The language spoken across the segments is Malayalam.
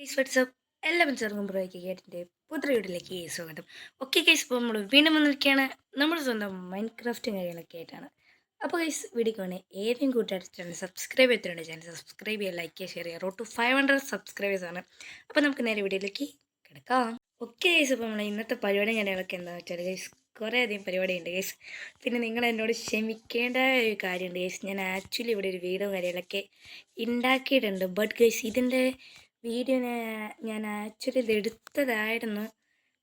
ഗൈസ് വാട്സ്ആപ്പ് എല്ലാ പഞ്ചാർക്കും ബ്രോയ്ക്ക് കേട്ടിൻ്റെ പുതിയ വീട്ടിലേക്ക് സ്വാഗതം. ഓക്കെ ഗൈസ്, ഇപ്പോൾ നമ്മൾ വീണ്ടും വന്നിരിക്കുകയാണ് നമ്മുടെ സ്വന്തം മൈൻഡ് ക്രാഫ്റ്റും കാര്യങ്ങളൊക്കെ ആയിട്ടാണ്. അപ്പോൾ ഗൈസ് വീഡിയോക്ക് വേണേൽ ഏതെങ്കിലും കൂട്ടുകാർ ചാനൽ സബ്സ്ക്രൈബ് ചെയ്തിട്ടുണ്ട്. ചാനൽ സബ്സ്ക്രൈബ് ചെയ്യുക, ലൈക്ക് ചെയ്യുക, ഷെയർ ചെയ്യുക. റോഡ് ടു 500 സബ്സ്ക്രൈബേഴ്സ് ആണ്. അപ്പോൾ നമുക്ക് നേരെ വീഡിയോയിലേക്ക് കിടക്കാം. ഓക്കെ ഗൈസ്, അപ്പോൾ നമ്മൾ ഇന്നത്തെ പരിപാടിയും കാര്യങ്ങളൊക്കെ എന്താണെന്ന് വെച്ചാൽ ഗൈസ് കുറേ അധികം പരിപാടിയുണ്ട് ഗൈസ്. പിന്നെ നിങ്ങൾ എന്നോട് ക്ഷമിക്കേണ്ട ഒരു കാര്യമുണ്ട് ഗൈസ്. ഞാൻ ആക്ച്വലി ഇവിടെ ഒരു വീഡിയോ കാര്യങ്ങളൊക്കെ ഉണ്ടാക്കിയിട്ടുണ്ട്. ബട്ട് ഗൈസ് ഇതിൻ്റെ വീഡിയോ ഞാൻ ആക്ച്വലി ഇത് എടുത്തതായിരുന്നു.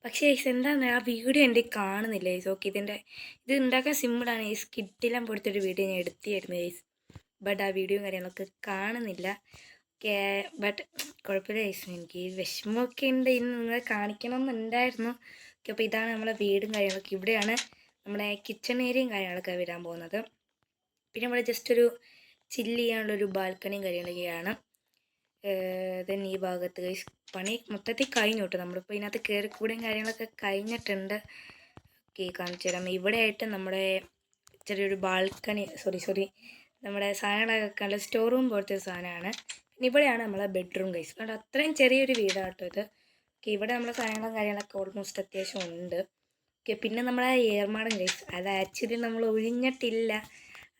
പക്ഷേ ഗൈസ് എന്താണ് ആ വീഡിയോ എൻ്റെ കാണുന്നില്ല ഗൈസ്. ഓക്കെ, ഇത് ഉണ്ടാക്കാൻ സിമ്പിളാണ് ഗൈസ്. കിട്ടില്ല പോലത്തെ വീഡിയോ ഞാൻ എടുത്തിയായിരുന്നു ഗൈസ്. ബട്ട് ആ വീഡിയോയും കാര്യങ്ങളൊക്കെ കാണുന്നില്ല. ഓക്കെ, ബട്ട് കുഴപ്പമില്ല ഗൈസ്. എനിക്ക് വിഷമമൊക്കെ ഉണ്ട്. ഇന്ന് നിങ്ങളെ കാണിക്കണം എന്നുണ്ടായിരുന്നു. ഓക്കെ, അപ്പോൾ ഇതാണ് നമ്മളെ വീടും കാര്യങ്ങളൊക്കെ. ഇവിടെയാണ് നമ്മളെ കിച്ചൺ ഏരിയയും കാര്യങ്ങളൊക്കെ വരാൻ പോകുന്നത്. പിന്നെ ഇവിടെ ജസ്റ്റ് ഒരു ചില്ല് ചെയ്യാനുള്ളൊരു ബാൽക്കണിയും കാര്യങ്ങളൊക്കെയാണ്. ദെൻ ഈ ഭാഗത്ത് ഗൈസ് പണി മൊത്തത്തിൽ കഴിഞ്ഞു കേട്ടോ. നമ്മളിപ്പോൾ ഇതിനകത്ത് കയറിക്കൂടെയും കാര്യങ്ങളൊക്കെ കഴിഞ്ഞിട്ടുണ്ട്. ഓക്കെ, കാണിച്ചു തരാം. ഇവിടെ ആയിട്ട് നമ്മുടെ ചെറിയൊരു ബാൽക്കണി നമ്മുടെ സാധനങ്ങളൊക്കെ വെക്കാനുള്ള സ്റ്റോർ റൂം പോലത്തെ ഒരു സാധനമാണ്. പിന്നെ ഇവിടെയാണ് നമ്മളെ ബെഡ്റൂം ഗൈസ്. അതുകൊണ്ട് അത്രയും ചെറിയൊരു വീടാണ് കേട്ടോ ഇത്. ഓക്കെ, ഇവിടെ നമ്മളെ സാധനങ്ങളും കാര്യങ്ങളൊക്കെ ഓൾമോസ്റ്റ് അത്യാവശ്യം ഉണ്ട്. ഓക്കെ, പിന്നെ നമ്മളെ ഏർമാടം ഗൈസ്, അത് ആക്ച്വലി നമ്മൾ ഒഴിഞ്ഞിട്ടില്ല.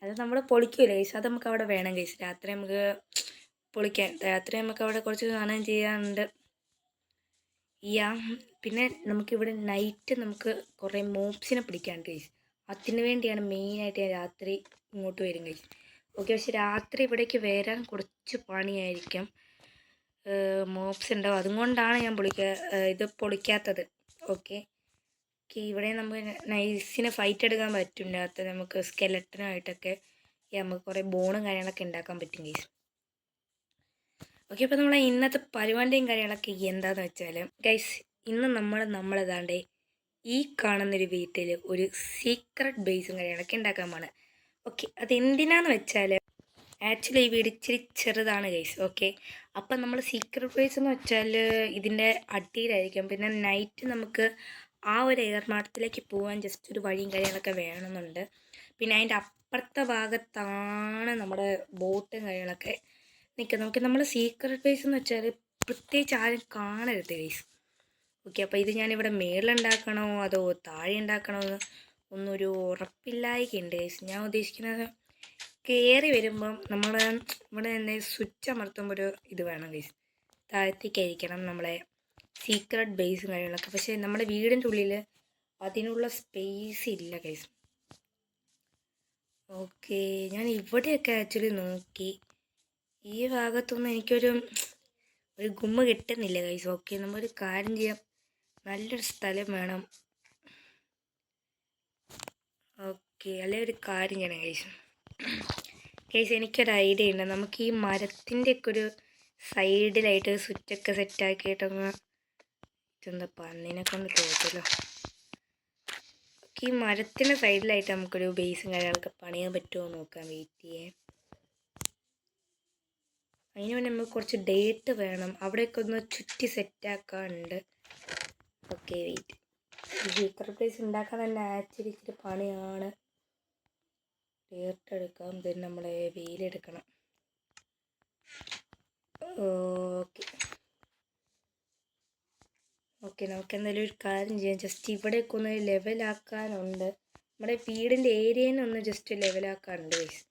അത് നമ്മൾ പൊളിക്കൂല ഗൈസ്. അത് നമുക്ക് അവിടെ വേണം ഗൈസ്. രാത്രി നമുക്ക് പൊളിക്കാൻ. രാത്രി നമുക്ക് അവിടെ കുറച്ച് സാധനം ചെയ്യാനുണ്ട്. പിന്നെ നമുക്കിവിടെ നൈറ്റ് നമുക്ക് കുറേ മോപ്സിനെ പിടിക്കാനുണ്ട് ഗൈസ്. അതിന് വേണ്ടിയാണ് മെയിനായിട്ട് ഞാൻ രാത്രി ഇങ്ങോട്ട് വരും ഗൈസ്. ഓക്കെ, പക്ഷെ രാത്രി ഇവിടേക്ക് വരാൻ കുറച്ച് പണിയായിരിക്കും. മോപ്സ് ഉണ്ടാവും. അതുകൊണ്ടാണ് ഞാൻ ഇത് പൊളിക്കാത്തത്. ഓക്കെ, ഇവിടെ നമുക്ക് നൈസിന് ഫൈറ്റ് എടുക്കാൻ പറ്റും. രാത്രി നമുക്ക് സ്കെലട്ടനായിട്ടൊക്കെ നമുക്ക് കുറേ ബോണും കാര്യങ്ങളൊക്കെ ഉണ്ടാക്കാൻ പറ്റും ഗൈസ്. ഓക്കെ, അപ്പോൾ നമ്മളെ ഇന്നത്തെ പരിപാടിയും കാര്യങ്ങളൊക്കെ എന്താണെന്ന് വെച്ചാൽ ഗൈസ്, ഇന്ന് നമ്മളേതാണ്ട് ഈ കാണുന്നൊരു വീട്ടിൽ ഒരു സീക്രട്ട് ബേസും കാര്യങ്ങളൊക്കെ ഉണ്ടാക്കാൻ പോണ്. ഓക്കെ, അതെന്തിനാന്ന് വെച്ചാൽ ആക്ച്വലി ഈ വീട് ഇച്ചിരി ചെറുതാണ് ഗൈസ്. ഓക്കെ, അപ്പം നമ്മൾ സീക്രട്ട് ബേസ് എന്ന് വെച്ചാൽ ഇതിൻ്റെ അടിയിലായിരിക്കും. പിന്നെ നൈറ്റ് നമുക്ക് ആ ഒരു എയർമാർട്ടിലേക്ക് പോകാൻ ജസ്റ്റ് ഒരു വഴിയും കാര്യങ്ങളൊക്കെ വേണമെന്നുണ്ട്. പിന്നെ അതിൻ്റെ അപ്പുറത്തെ ഭാഗത്താണ് നമ്മുടെ ബോട്ടും കാര്യങ്ങളൊക്കെ നിൽക്കുന്നത്. നമുക്ക് നമ്മൾ സീക്രട്ട് ബേസ് എന്ന് വെച്ചാൽ പ്രത്യേകിച്ച് ആരും കാണരുത് ഗൈസ്. ഓക്കെ, അപ്പോൾ ഇത് ഞാനിവിടെ മേളിലുണ്ടാക്കണോ അതോ താഴെ ഉണ്ടാക്കണോ എന്ന് ഒന്നൊരു ഉറപ്പില്ലായിക്കുണ്ട് ഗൈസ്. ഞാൻ ഉദ്ദേശിക്കുന്നത് കയറി വരുമ്പം നമ്മൾ ഇവിടെ തന്നെ സ്വിച്ച് അമർത്തുമ്പോൾ ഒരു ഇത് വേണം ഗൈസ്. താഴത്തേക്കായിരിക്കണം നമ്മളെ സീക്രട്ട് ബേസും കാര്യങ്ങളൊക്കെ. പക്ഷേ നമ്മുടെ വീടിൻ്റെ ഉള്ളിൽ അതിനുള്ള സ്പേസ് ഇല്ല ഗൈസ്. ഓക്കെ, ഞാൻ ഇവിടെയൊക്കെ ആക്ച്വലി നോക്കി. ഈ ഭാഗത്തൊന്നും എനിക്കൊരു ഗുമ്മ കിട്ടുന്നില്ല ഗൈസ്. ഓക്കെ, നമ്മളൊരു കാര്യം ചെയ്യാം. നല്ലൊരു സ്ഥലം വേണം. ഓക്കെ, അല്ലെങ്കിൽ ഒരു കാര്യം ചെയ്യണം ഗൈസ്. എനിക്കൊരു ഐഡിയ ഉണ്ട്. നമുക്ക് ഈ മരത്തിൻ്റെ ഒക്കെ ഒരു സൈഡിലായിട്ട് സ്വിച്ചൊക്കെ സെറ്റാക്കിയിട്ടൊന്ന് ഇതെന്താ പന്നിനെ കൊണ്ട് തോറ്റല്ലോ. ഓക്കെ, ഈ മരത്തിൻ്റെ സൈഡിലായിട്ട് നമുക്കൊരു ബേസും കാര്യങ്ങളൊക്കെ പണിയാൻ പറ്റുമോ നോക്കാം. വെയിറ്റ് ചെയ്യേ. അതിന് വേണ്ടി നമുക്ക് കുറച്ച് ഡേറ്റ് വേണം. അവിടെയൊക്കെ ഒന്ന് ചുറ്റി സെറ്റാക്കാനുണ്ട്. Okay, wait. ഈ സീക്രട്ട് പ്ലേസ് ഉണ്ടാക്കാൻ തന്നെ ആക്ച്വലി ഇച്ചിരി പണിയാണ്. ഡേറ്റ് എടുക്കാം, then നമ്മളെ വെയിലെടുക്കണം. ഓക്കെ ഓക്കെ, നമുക്ക് എന്തായാലും ഒരു കാര്യം ചെയ്യാം. ജസ്റ്റ് ഇവിടെയൊക്കെ ഒന്ന് ലെവലാക്കാനുണ്ട്. നമ്മുടെ വീടിൻ്റെ ഏരിയനെ ഒന്ന് ജസ്റ്റ് ലെവലാക്കാനുണ്ട് ഗൈസ്.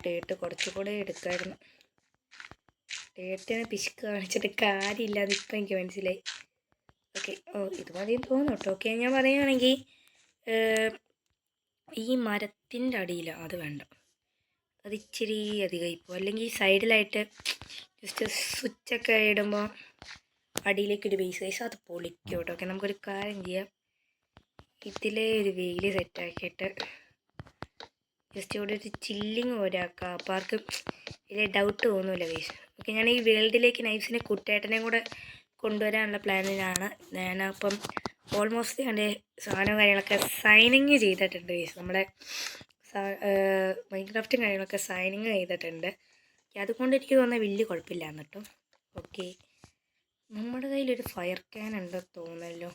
ഡേറ്റ് കുറച്ചുകൂടെ എടുക്കായിരുന്നു. ഡേറ്റിനെ പിശുക്ക് കാണിച്ചിട്ട് കാര്യമില്ല. അതിപ്പോൾ എനിക്ക് മനസ്സിലായി. ഓക്കെ, ഇത് മതിയും തോന്നും കേട്ടോ. ഓക്കെ, ഞാൻ പറയുകയാണെങ്കിൽ ഈ മരത്തിൻ്റെ അടിയിൽ അത് വേണ്ട, അത് ഇച്ചിരി അധികമായി പോകും. അല്ലെങ്കിൽ സൈഡിലായിട്ട് ജസ്റ്റ് സ്വിച്ചൊക്കെ ഇടുമ്പോൾ അടിയിലേക്കൊരു ബേസ് ഗൈസ്, അത് പൊളിക്കും കേട്ടോ. ഓക്കെ, നമുക്കൊരു കാര്യം ചെയ്യാം. ഇതിലെ ഒരു വെയിൽ സെറ്റാക്കിയിട്ട് ജസ്റ്റ് ഇവിടെ ഒരു ചില്ലിങ് പോലെ ആക്കാം. അപ്പോൾ ആർക്കും വലിയ ഡൗട്ട് തോന്നില്ല ഗൈസ്. ഓക്കെ, ഞാൻ ഈ വേൾഡിലേക്ക് നൈഫ്സിനെ കുട്ടേട്ടനെയും കൂടെ കൊണ്ടുവരാനുള്ള പ്ലാനിലാണ്. ഞാനപ്പം ഓൾമോസ്റ്റ് എൻ്റെ സാധനവും കാര്യങ്ങളൊക്കെ സൈനിങ് ചെയ്തിട്ടുണ്ട് ഗൈസ്. നമ്മുടെ മൈൻക്രാഫ്റ്റും കാര്യങ്ങളൊക്കെ സൈനിങ് ചെയ്തിട്ടുണ്ട്. അതുകൊണ്ട് എനിക്ക് തോന്നുന്നത് വലിയ കുഴപ്പമില്ലാന്ന് കേട്ടോ. ഓക്കെ, നമ്മുടെ കയ്യിലൊരു ഫയർ ക്യാൻ ഉണ്ടെന്ന് തോന്നല്ലോ.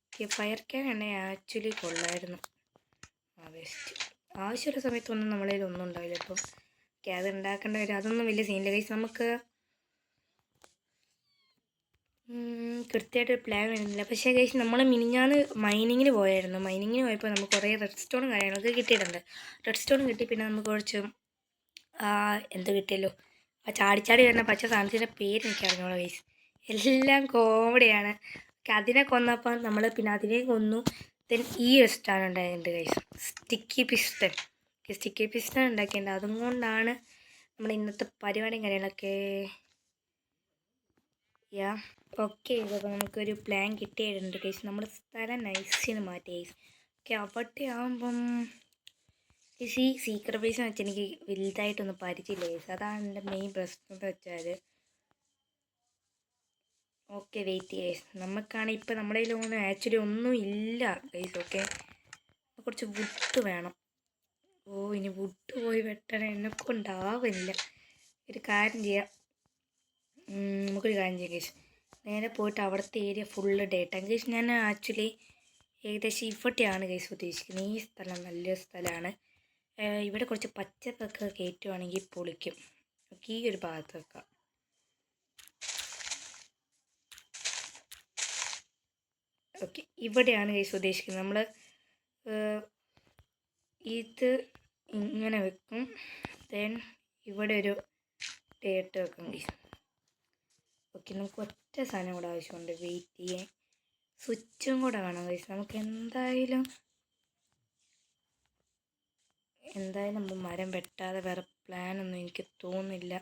ഓക്കെ, ഫയർ ക്യാൻ ഉണ്ടെങ്കിൽ ആക്ച്വലി കൊള്ളായിരുന്നു. ബെസ്റ്റ്. ആവശ്യമുള്ള സമയത്തൊന്നും നമ്മളതിൽ ഒന്നും ഉണ്ടാവില്ല. ഇപ്പം ഓക്കെ, അത് ഉണ്ടാക്കേണ്ട വരും. അതൊന്നും വലിയ സീനില്ല ഗൈസ്. നമുക്ക് കൃത്യമായിട്ടൊരു പ്ലാൻ വരുന്നില്ല. പക്ഷേ ഗൈസ് നമ്മൾ മിനിഞ്ഞാന്ന് മൈനിങ്ങിന് പോയായിരുന്നു. മൈനിങ്ങിന് പോയപ്പോൾ നമുക്ക് കുറേ റെഡ് സ്റ്റോണും കാര്യങ്ങളൊക്കെ കിട്ടിയിട്ടുണ്ട്. റെഡ് സ്റ്റോൺ കിട്ടി. പിന്നെ നമുക്ക് കുറച്ച് എന്ത് കിട്ടിയല്ലോ, ആ ചാടിച്ചാടി വരുന്ന പച്ച സാധനത്തിൻ്റെ പേര് എനിക്ക് അറിഞ്ഞോളൂ ഗൈസ്. എല്ലാം കോമഡിയാണ്. അതിനെ കൊന്നപ്പോൾ നമ്മൾ പിന്നെ അതിനെ കൊന്നു. ദെൻ ഈ ഒരു സ്റ്റാൻ ഉണ്ടായിട്ടുണ്ട് guys, sticky piston. Sticky piston ഉണ്ടാക്കിയിട്ടുണ്ട്. അതുകൊണ്ടാണ് നമ്മൾ ഇന്നത്തെ പരിപാടിയും കാര്യങ്ങളൊക്കെ. ഓക്കെ, അപ്പോൾ നമുക്കൊരു പ്ലാൻ കിട്ടിയിട്ടുണ്ട് ഗൈസ്. നമ്മുടെ സ്ഥലം നൈസിന് മാറ്റി ഗൈസ്. ഓക്കെ, അവിടെ ആകുമ്പം ഈ സീക്രട്ട് ബേസ് എന്ന് വെച്ചാൽ എനിക്ക് വലുതായിട്ടൊന്നും പരിചയമില്ല ഗൈസ്. അതാണ് എൻ്റെ മെയിൻ പ്രശ്നം എന്ന് വെച്ചാൽ. Okay, wait guys. നമുക്കാണെങ്കിൽ ഇപ്പം നമ്മുടെ കയ്യിലൊന്നും ആക്ച്വലി ഒന്നും ഇല്ല ഗൈസ്. ഓക്കെ, കുറച്ച് വുഡ് വേണം. ഇനി വുഡ് പോയി വെട്ടണം, എന്നെക്കൊണ്ടാവില്ല. ഒരു കാര്യം ചെയ്യാം, നമുക്കൊരു കാര്യം ചെയ്യാം ഗൈസ്. നേരെ പോയിട്ട് അവിടുത്തെ ഏരിയ ഫുള്ള് ഡേറ്റ ഗൈസ്. ഞാൻ ആക്ച്വലി ഏകദേശം ഇവിടെയാണ് ഗൈസ് ഉദ്ദേശിക്കുന്നത്. ഈ സ്ഥലം നല്ലൊരു സ്ഥലമാണ്. ഇവിടെ കുറച്ച് പച്ചപ്പൊക്കെ കയറ്റുവാണെങ്കിൽ പൊളിക്കും. ഓക്കെ, ഈ ഒരു ഭാഗത്ത് വെക്കാം. ഓക്കെ, ഇവിടെയാണ് ഗൈസ് ഉദ്ദേശിക്കുന്നത്. നമ്മൾ ഇത് ഇങ്ങനെ വെക്കും. ദെൻ ഇവിടെ ഒരു ഡേറ്റ് വെക്കും ഗൈസ്. ഓക്കെ, നമുക്ക് ഒറ്റ സാധനം കൂടെ ആവശ്യമുണ്ട്, വെയിറ്റ് ചെയ്യാൻ. സ്വിച്ചും കൂടെ വേണം ഗൈസ്. നമുക്ക് എന്തായാലും നമ്മൾ മരം വെട്ടാതെ വേറെ പ്ലാനൊന്നും എനിക്ക് തോന്നുന്നില്ല.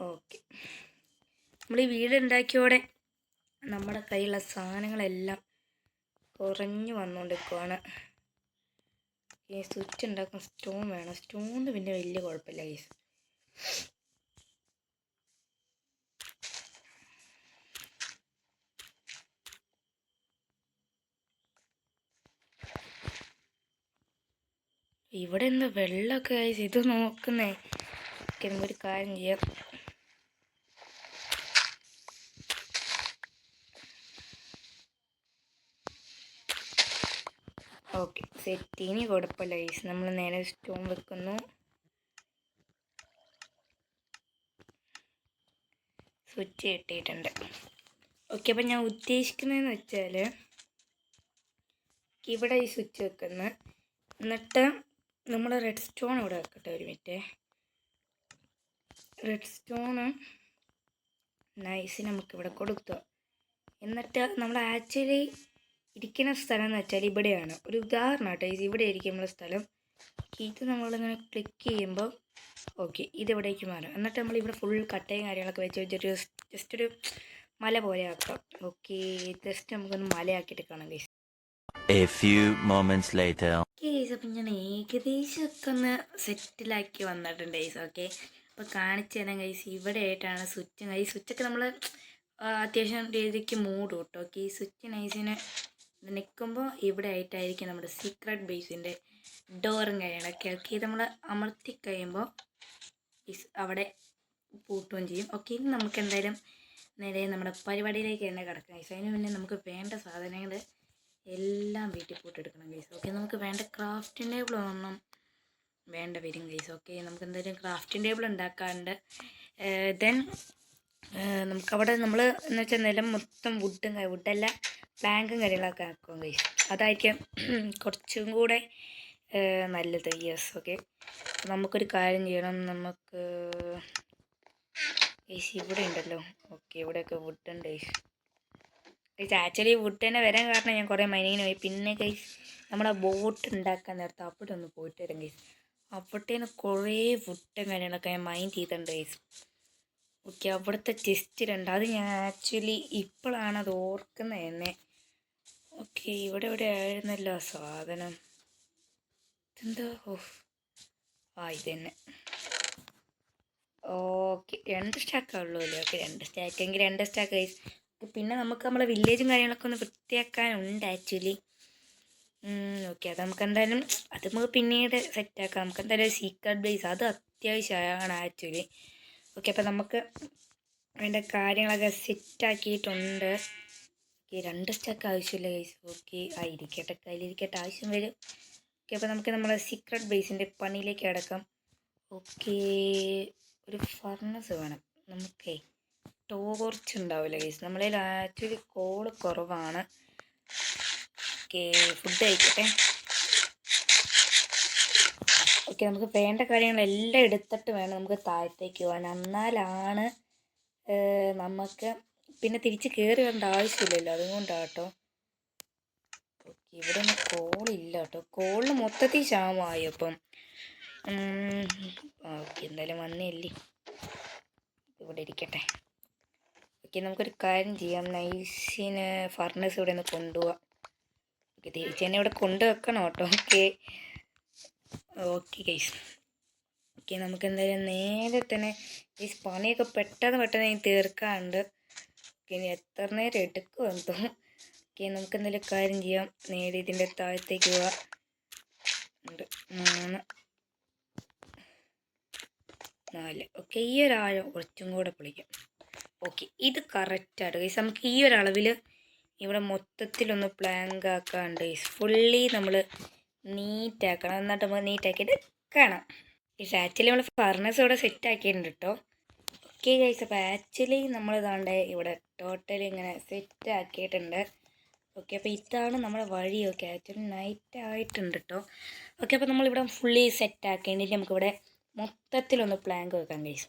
ഓക്കെ, നമ്മൾ ഈ വീട് ഉണ്ടാക്കിയോടെ നമ്മുടെ കയ്യിലുള്ള സാധനങ്ങളെല്ലാം കുറഞ്ഞു വന്നുകൊണ്ടിരിക്കുവാണ്. ഈ സ്വിച്ച് ഉണ്ടാക്കാൻ സ്റ്റോൺ വേണം. സ്റ്റോണിന് പിന്നെ വലിയ കുഴപ്പമില്ല ഗൈസ്. ഇവിടെ എന്താ വെള്ളമൊക്കെ ഗൈസ്, ഇത് നോക്കുന്നേ. ഓക്കെ, നമുക്കൊരു കാര്യം ചെയ്യാം. Okay, set. ഇനി കുഴപ്പമില്ല ഗൈസ്. നമ്മൾ നേരെ സ്റ്റോൺ വെക്കുന്നു. സ്വിച്ച് കിട്ടിയിട്ടുണ്ട്. ഓക്കെ, അപ്പം ഞാൻ ഉദ്ദേശിക്കുന്നതെന്ന് വെച്ചാൽ ഇവിടെ ഈ സ്വിച്ച് വെക്കുന്നു. എന്നിട്ട് നമ്മൾ റെഡ് സ്റ്റോൺ ഇവിടെ വെക്കട്ടെ. ഒരു മിനിറ്റ്. റെഡ് സ്റ്റോണ് നൈസ് നമുക്കിവിടെ കൊടുത്തു. എന്നിട്ട് നമ്മൾ ആക്ച്വലി ഇരിക്കുന്ന സ്ഥലം എന്ന് വെച്ചാൽ ഇവിടെയാണ്. ഒരു ഉദാഹരണം കേട്ടോ, ഇവിടെ ആയിരിക്കും നമ്മുടെ സ്ഥലം. ഇത് നമ്മളിങ്ങനെ ക്ലിക്ക് ചെയ്യുമ്പോൾ ഓക്കെ, ഇതിവിടേക്ക് മാറും. എന്നിട്ട് നമ്മളിവിടെ ഫുൾ കട്ടയും കാര്യങ്ങളൊക്കെ വെച്ചിട്ട് ജസ്റ്റ് ഒരു മല പോലെ ആക്കാം. ഓക്കെ, ജസ്റ്റ് നമുക്കൊന്ന് മലയാക്കിയിട്ട് കാണാം guys. A few moments later. Guys, അപ്പം ഞാൻ ഏകദേശമൊക്കെ ഒന്ന് സെറ്റിലാക്കി വന്നിട്ടുണ്ട് ഗൈസ്. ഓക്കെ, അപ്പോൾ കാണിച്ചു തരാം ഗൈസ്. ഇവിടെ ആയിട്ടാണ് സ്വിച്ച്. ഈ സ്വിച്ചൊക്കെ നമ്മൾ അത്യാവശ്യം രീതിക്ക് മൂടും കേട്ടോ. ഓക്കെ, ഈ സ്വിച്ച് നൈസിന് നിൽക്കുമ്പോൾ ഇവിടെ ആയിട്ടായിരിക്കും നമ്മുടെ സീക്രട്ട് ബേസിൻ്റെ ഡോറും കാര്യങ്ങളൊക്കെ. ഓക്കെ, ഇത് നമ്മൾ അമർത്തി കഴിയുമ്പോൾ അവിടെ പൂട്ടുകയും ചെയ്യും. ഓക്കെ, ഇനി നമുക്ക് എന്തായാലും നേരെ നമ്മുടെ പരിപാടിയിലേക്ക് തന്നെ കിടക്കാം ഗൈസ്. അതിന് മുന്നേ നമുക്ക് വേണ്ട സാധനങ്ങൾ എല്ലാം വീട്ടിൽ പോട്ടെടുക്കണം ഗൈസ്. ഓക്കെ, നമുക്ക് വേണ്ട ക്രാഫ്റ്റിംഗ് ടേബിൾ ഒന്നും വേണ്ട വരും ഗൈസ്. ഓക്കെ, നമുക്ക് എന്തായാലും ക്രാഫ്റ്റിംഗ് ടേബിൾ ഉണ്ടാക്കാറുണ്ട്. ദെൻ നമുക്കവിടെ നമ്മൾ എന്ന് വെച്ചാൽ നിലം മൊത്തം വുഡല്ല പ്ലാങ്കും കാര്യങ്ങളൊക്കെ ആക്കും ഗൈസ്. അതായിരിക്കും കുറച്ചും കൂടെ നല്ലത്. യെസ്. ഓക്കെ, നമുക്കൊരു കാര്യം ചെയ്യണം. നമുക്ക് ഗൈസ് ഇവിടെ ഉണ്ടല്ലോ. ഓക്കെ, ഇവിടെയൊക്കെ വുഡുണ്ട് ഗൈസ്. ആക്ച്വലി വുഡ് തന്നെ വരാൻ കാരണം ഞാൻ കുറേ മൈനിങ്ങിന് പോയി. പിന്നെ ഗൈസ് നമ്മളെ ബോട്ട് ഉണ്ടാക്കാൻ നേരത്തെ അവിടെ ഒന്ന് പോയിട്ട് വരാം ഗൈസ്. അവിടത്തേന്ന് കുറേ വുഡും കാര്യങ്ങളൊക്കെ ഞാൻ മൈൻ ചെയ്തിട്ടുണ്ട് ഗൈസ്. ഓക്കെ, അവിടുത്തെ ചെസ്റ്റിലുണ്ട്. അത് ഞാൻ ആക്ച്വലി ഇപ്പോഴാണ് അത് ഓർക്കുന്നത് തന്നെ. ഓക്കെ, ഇവിടെ ആയിരുന്നല്ലോ ആ സാധനം. എന്താ? ഇത് തന്നെ. ഓക്കെ, 2 സ്റ്റാക്കേ ഉള്ളൂ അല്ലേ? Okay, 2 സ്റ്റാക്കെങ്കിൽ 2 stack guys. പിന്നെ നമുക്ക് നമ്മളെ വില്ലേജും കാര്യങ്ങളൊക്കെ ഒന്ന് വൃത്തിയാക്കാനുണ്ട് ആക്ച്വലി. ഓക്കെ, അത് നമുക്ക് എന്തായാലും നമുക്ക് പിന്നീട് സെറ്റാക്കാം. നമുക്ക് എന്തായാലും സീക്രട്ട് ബേസ് അത് അത്യാവശ്യമാണ് ആക്ച്വലി. ഓക്കെ, അപ്പോൾ നമുക്ക് അതിൻ്റെ കാര്യങ്ങളൊക്കെ സെറ്റാക്കിയിട്ടുണ്ട്. ഓക്കെ, 2 സ്റ്റാക്ക് ആവശ്യമില്ല ഗൈസ്. ഓക്കെ, ഇരിക്കട്ടെ, കയ്യിലിരിക്കട്ടെ, ആവശ്യം വരും. ഓക്കെ, അപ്പോൾ നമുക്ക് നമ്മളെ സീക്രട്ട് ബേസിൻ്റെ പണിയിലേക്ക് കിടക്കാം. ഓക്കെ, ഒരു ഫർണസ് വേണം നമുക്കേ. ടോർച്ച് ഉണ്ടാവില്ല ഗൈസ്, നമ്മളതിൽ ആക്ച്വലി കോള് കുറവാണ്. ഓക്കെ, ഫുഡ് കഴിക്കട്ടെ. ഓക്കെ, നമുക്ക് വേണ്ട കാര്യങ്ങളെല്ലാം എടുത്തിട്ട് വേണം നമുക്ക് താഴത്തേക്ക് പോകാൻ. എന്നാലാണ് നമുക്ക് പിന്നെ തിരിച്ച് കയറി വരേണ്ട ആവശ്യമില്ലല്ലോ, അതുകൊണ്ടാണ് കേട്ടോ. ഓക്കെ, ഇവിടെ ഒന്നും കോളില്ല കേട്ടോ. കോളിന് മൊത്തത്തിൽ ക്ഷാമമായി. അപ്പം ഓക്കെ, എന്തായാലും വന്നില്ലേ, ഇവിടെ ഇരിക്കട്ടെ. ഓക്കെ, നമുക്കൊരു കാര്യം ചെയ്യാം. നൈസിന് ഫർണസ് ഇവിടെ നിന്ന് കൊണ്ടുപോവാം. ഓക്കെ, തിരിച്ച് തന്നെ ഇവിടെ കൊണ്ടുവെക്കണം കേട്ടോ. Okay okay guys. ഓക്കെ, നമുക്ക് എന്തായാലും നേരെ തന്നെ ഈ പണിയൊക്കെ പെട്ടെന്ന് തീർക്കാറുണ്ട്. ഓക്കെ, ഇനി എത്ര നേരം എടുക്കുമെന്ന് തോന്നും. ഓക്കെ, നമുക്ക് എന്തെങ്കിലും കാര്യം ചെയ്യാം. നേരെ ഇതിൻ്റെ താഴത്തേക്ക് പോവാം. 3 4. ഓക്കെ, ഈ ഒരാഴം കുറച്ചും കൂടെ പൊളിക്കാം. ഓക്കെ, ഇത് കറക്റ്റാണ് ഗൈസ്. നമുക്ക് ഈ ഒരളവിൽ ഇവിടെ മൊത്തത്തിലൊന്ന് പ്ലാങ്ക് ആക്കാണ്ട് ഗൈസ്. ഫുള്ളി നമ്മൾ നീറ്റാക്കണം. എന്നിട്ട് നമ്മൾ നീറ്റാക്കിയിട്ട് കാണാം. ഗൈസ്, ആക്ച്വലി നമ്മൾ ഫർണസ് ഇവിടെ സെറ്റ് ആക്കിയിട്ടുണ്ട് കേട്ടോ. ഓക്കെ ഗൈസ്, അപ്പോൾ ആക്ച്വലി നമ്മളിതാണ്ട് ഇവിടെ ടോട്ടലി ഇങ്ങനെ സെറ്റ് ആക്കിയിട്ടുണ്ട്. ഓക്കെ, അപ്പോൾ ഇതാണ് നമ്മുടെ വഴി. ഓക്കെ, ആക്ച്വലി നൈറ്റ് ആയിട്ടുണ്ട് കേട്ടോ. ഓക്കെ, അപ്പോൾ നമ്മളിവിടെ ഫുള്ളി സെറ്റ് ആക്കേണ്ടിട്ട് നമുക്കിവിടെ മൊത്തത്തിലൊന്ന് പ്ലാങ്ക് വെക്കാം ഗൈസ്.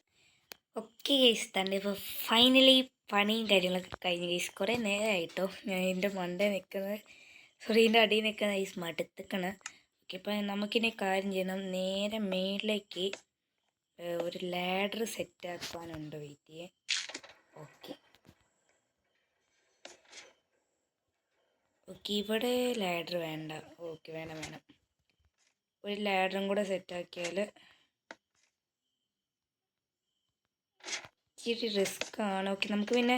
ഓക്കെ ഗൈസ്, തന്നെ ഇപ്പോൾ ഫൈനലി പണിയും കാര്യങ്ങളൊക്കെ കഴിഞ്ഞ് ഗൈസ്. കുറേ നേരമായിട്ടോ ഞാൻ ഇതിൻ്റെ മണ്ടേ നിൽക്കുന്നത്, സോറി ഇതിൻ്റെ അടിയിൽ നിൽക്കുന്ന ഗൈസ് മടുത്തിക്കണ്. ഓക്കെ, അപ്പോൾ നമുക്കിനി കാര്യം ചെയ്യണം. നേരെ മേളിലേക്ക് ഒരു ലാഡർ സെറ്റ് ആക്കാനുണ്ട്. വെയിറ്റ് ചെയ്യേ. ഓക്കെ ഓക്കെ, ഇവിടെ ലാഡർ വേണ്ട. ഓക്കെ, വേണം. ഒരു ലാഡറും കൂടെ സെറ്റാക്കിയാൽ ഇച്ചിരി റിസ്ക് ആണ്. ഓക്കെ, നമുക്ക് പിന്നെ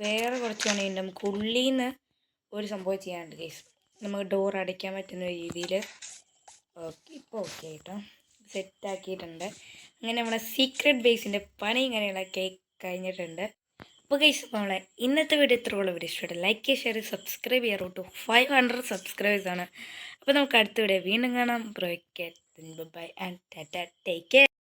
വേറെ കുറച്ച് പണിയുണ്ട്. നമുക്ക് ഉള്ളിൽ നിന്ന് ഒരു സംഭവം ചെയ്യാനുണ്ട് ഗൈസ്. നമുക്ക് ഡോർ അടയ്ക്കാൻ പറ്റുന്ന രീതിയിൽ. ഓക്കെ, ഇപ്പോൾ ഓക്കെ കേട്ടോ, സെറ്റാക്കിയിട്ടുണ്ട്. അങ്ങനെ നമ്മളെ സീക്രട്ട് ബേസിൻ്റെ പണിയും കാര്യങ്ങളൊക്കെ കഴിഞ്ഞിട്ടുണ്ട്. അപ്പോൾ ഗൈസ്, അപ്പോൾ നമ്മളെ ഇന്നത്തെ വീഡിയോ ഇത്രയുള്ള വീഡിയോ ഇഷ്ടപ്പെട്ടു ലൈക്ക്, ഷെയർ, സബ്സ്ക്രൈബ് ചെയ്യാറോ ടു 500 സബ്സ്ക്രൈബേഴ്സാണ്. അപ്പോൾ നമുക്ക് അടുത്ത വീഡിയോ വീണ്ടും കാണാം. Bro, bye and tata, take care.